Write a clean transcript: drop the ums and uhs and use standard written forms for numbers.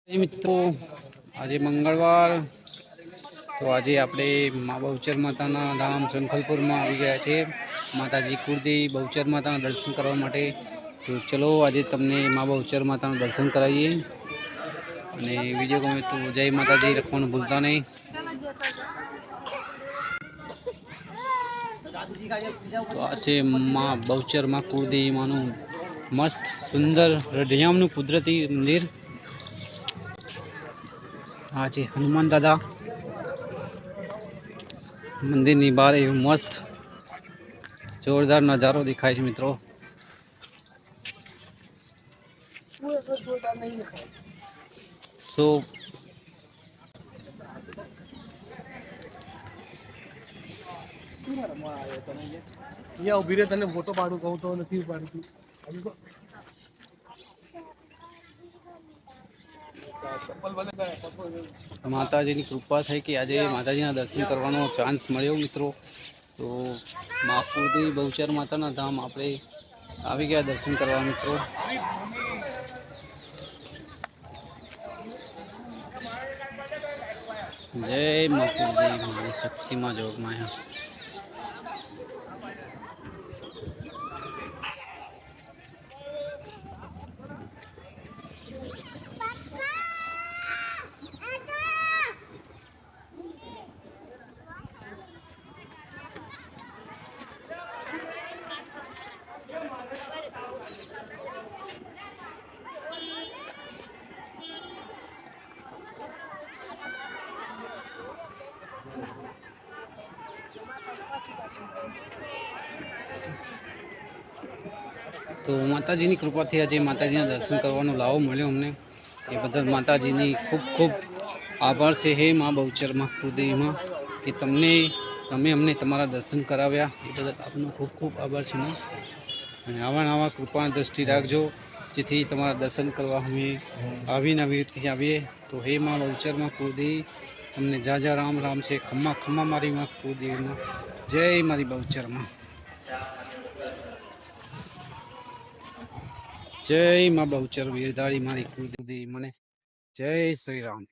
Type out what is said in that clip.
મિત્રો આજે મંગળવાર તો આજે આપણે મા બહુચર માતાના ધામ સંખલપુરમાં આવી ગયા છે માતાજી કુળદેવી બહુચર માતાના દર્શન કરવા માટે। તો ચલો આજે તમને મા બહુચર માતાના દર્શન કરાવીએ અને વિડીયો ગમે તો જય માતાજી લખવાનું ભૂલતા નહીં। તો આ છે મા બહુચર માં કુળદેવી માનું મસ્ત સુંદર રઢિયામનું કુદરતી મંદિર। हाँ जी हनुमान दादा मंदिर ની બહાર એવું મસ્ત જોરદાર નજારો દેખાય છે મિત્રો। સો અહીંયા ઉભી રહે તને ફોટો પાડું કહું તો નથી પાડતી। માતાજીની કૃપા થઈ કે આજે માતાજીના દર્શન કરવાનો ચાન્સ મળ્યો મિત્રો। તો મા કુળદેવી બહુચર માતાના ધામ આપણે આવી ગયા દર્શન કરવા મિત્રો। જય મા કુળદેવી શક્તિમાં જોગમાયા। तो माताजीनी कृपाथी आज माताजीना दर्शन करवानो लाभो मळ्यो अमने ए बदल माताजीनी खूब खूब आभार से। हे मां बहुचर मां कुळदेवी मां कि तमे अमने तमारा दर्शन कराव्या ए बदल आपनो खूब खूब आभार छे मां। अने आवा नवा कृपा दृष्टि राखजो जेथी तमारा दर्शन करवा अमे आवीने આવી રીતે આવીએ। तो हे मां बहुचर मां कुळदेवी तमने जा जा राम राम से खम्मा खम्मा मारी मां कुळदेवी मां। जय मारी बहुचर मां। जय मां बहुचर वीरदाड़ी मारी कुलदेवी मने। जय श्री राम।